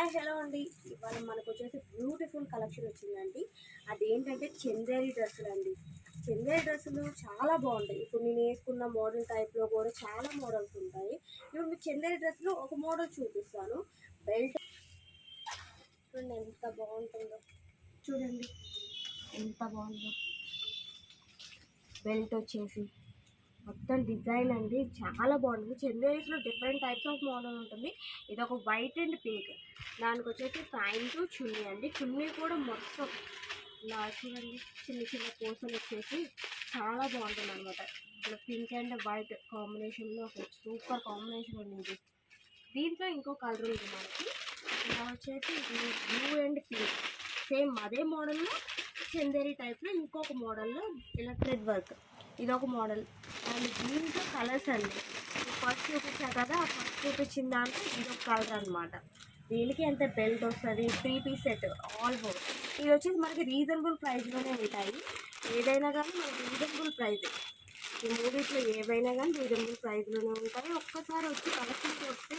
Hi hello అండి. ఇవాళ మనకు వచ్చేసి బ్యూటిఫుల్ కలెక్షన్ వచ్చిందండి. అదేంటంటే చందేరి డ్రెస్సులు అండి. చందేరి డ్రెస్సులు చాలా బాగుంటాయి. ఇప్పుడు నేను వేసుకున్న మోడల్ టైప్లో కూడా చాలా మోడల్స్ ఉంటాయి. ఇప్పుడు మీకు చందేరి డ్రెస్సులో ఒక మోడల్ చూపిస్తాను. బెల్ట్ చూడండి ఎంత బాగుంటుందో, చూడండి ఎంత బాగుందో. బెల్ట్ వచ్చేసి మొత్తం డిజైన్ అండి చాలా బాగుంటుంది. చందేరీస్లో డిఫరెంట్ టైప్స్ ఆఫ్ మోడల్ ఉంటుంది. ఇది ఒక వైట్ అండ్ పింక్, దానికి వచ్చేసి ప్యాంటు చున్నీ అండి. చున్నీ కూడా మొత్తం ఇలా చూడండి, చిన్న చిన్న పూసలు వచ్చేసి చాలా బాగుంటుంది అనమాట. ఇలా పింక్ అండ్ వైట్ కాంబినేషన్లో ఒక సూపర్ కాంబినేషన్ ఉంది. దీంట్లో ఇంకో కలర్ ఉంది మనకి. ఇలా వచ్చేసి బ్లూ అండ్ పింక్, సేమ్ అదే మోడల్లో చందేరి టైప్లో ఇంకొక మోడల్లో ఇలా థ్రెడ్ వర్క్, ఇదొక మోడల్. అండ్ దీంట్లో కలర్స్ అండి, ఫస్ట్ చూపించా కదా, ఫస్ట్ చూపించిన దాంట్లో ఇదొక కలర్ అనమాట. దీనికి ఎంత బెల్ట్ వస్తుంది, 3 పీస్ సెట్ ఆల్ ఓవర్. ఇది వచ్చేసి మనకి రీజనబుల్ ప్రైస్లోనే ఉంటాయి. ఏదైనా కానీ మనకి రీజనబుల్ ప్రైస్, ఈ మూవీస్లో ఏవైనా కానీ రీజనబుల్ ప్రైస్లోనే ఉంటాయి. ఒక్కసారి వచ్చి కలెక్షన్కి వస్తే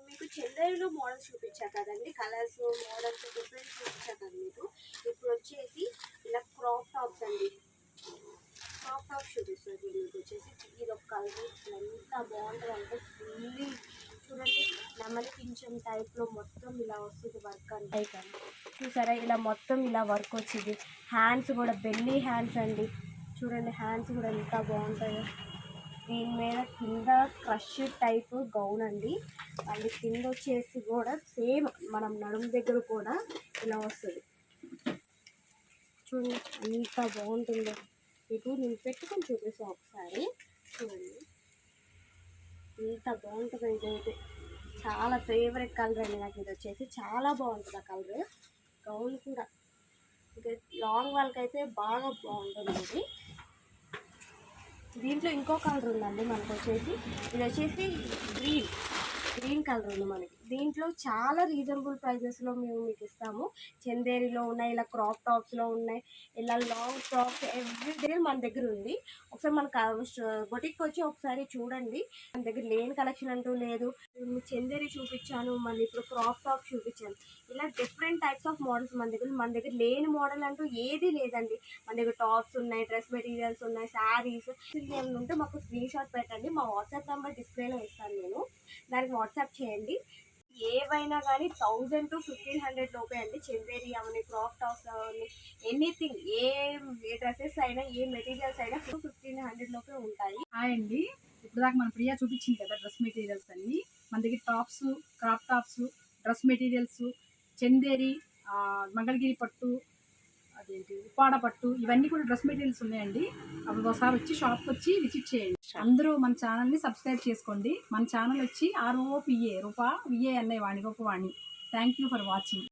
మీకు చందేరిలో మోడల్స్ చూపించా కదండి, కలర్స్ మోడల్స్ డిఫరెంట్ చూపించా కదా మీకు. ఇప్పుడు వచ్చేసి ఇలా క్రాప్ టాప్స్ అండి, క్రాప్ టాప్ చూపిస్తుంది. దీనికి వచ్చేసి ఇది ఒక కలర్ ఎంత బాగుంటుంది అంటే ఫుల్లీ చూడండి, నెమలి పింఛన్ టైప్లో మొత్తం ఇలా వస్తుంది వర్క్ అంటే. కానీ చూసారా, ఇలా మొత్తం ఇలా వర్క్ వచ్చింది. హ్యాండ్స్ కూడా బెల్లీ హ్యాండ్స్ అండి, చూడండి హ్యాండ్స్ కూడా ఎంత బాగుంటాయో. దీని మీద కింద క్రష్ టైప్ గౌన్ అండి, మళ్ళీ కింద వచ్చేసి కూడా సేమ్ మనం నడుము దగ్గర కూడా ఇలా వస్తుంది. చూడండి ఎంత బాగుంటుందో. మీకు నేను పెట్టుకొని చూపిస్తాను ఒకసారి, చూడండి ఎంత బాగుంటుందో. ఇదైతే చాలా ఫేవరెట్ కలర్ అండి నాకు. ఇది వచ్చేసి చాలా బాగుంటుంది ఆ కలర్. గౌన్ కూడా ఇంకా లాంగ్ వాళ్ళకైతే బాగా బాగుంటుంది ఇది. దీంట్లో ఇంకో కలర్ ఉందండి మనకు వచ్చేసి, ఇది వచ్చేసి గ్రీన్ కలర్ ఉంది మనకి. దీంట్లో చాలా రీజనబుల్ ప్రైజెస్లో మేము మీకు ఇస్తాము. చందేరిలో ఉన్నాయి, ఇలా క్రాప్ టాప్స్లో ఉన్నాయి, ఇలా లాంగ్ ఫ్రాక్స్ ఎవ్రీడే మన దగ్గర ఉంది. ఒకసారి మన బొటిక్ వచ్చి ఒకసారి చూడండి, మన దగ్గర లేని కలెక్షన్ అంటూ లేదు. చందేరి చూపించాను, మళ్ళీ ఇప్పుడు క్రాప్ టాప్ చూపించాను. ఇలా డిఫరెంట్ టైప్స్ ఆఫ్ మోడల్స్ మన దగ్గర లేని మోడల్ అంటూ ఏదీ లేదండి. మన దగ్గర టాప్స్ ఉన్నాయి, డ్రెస్ మెటీరియల్స్ ఉన్నాయి, శారీస్ ఏమైనా ఉంటే మాకు స్క్రీన్ షాట్ పెట్టండి. మా వాట్సాప్ నెంబర్ డిస్ప్లేలో ఇస్తాను నేను, దానికి వాట్సాప్ చేయండి. ఏవైనా కానీ 1000 to 1500 లోపే అండి. చందేరి అవన్నీ, క్రాప్ టాప్స్ అవన్నీ, ఎనీథింగ్, ఏ డ్రెస్సెస్ అయినా, ఏ మెటీరియల్స్ అయినా 1500 లోపే ఉంటాయి. హాయ్ అండి, ఇప్పుడు దాకా మన ప్రియా చూపించింది కదా డ్రెస్ మెటీరియల్స్ అన్నీ. మన దగ్గర tops, crop tops, dress materials, Chanderi, Mangalagiri పట్టు, అదేంటి ఉప్పాడ పట్టు, ఇవన్నీ కూడా డ్రెస్ మెటీరియల్స్ ఉన్నాయండి. అప్పుడు ఒకసారి వచ్చి షాప్కి వచ్చి విజిట్ చేయండి. అందరూ మన ఛానల్ని సబ్స్క్రైబ్ చేసుకోండి. మన ఛానల్ వచ్చి ROPA రూపా VA అన్నయ్య వాణి గొప్పవాణి. Thank you for watching.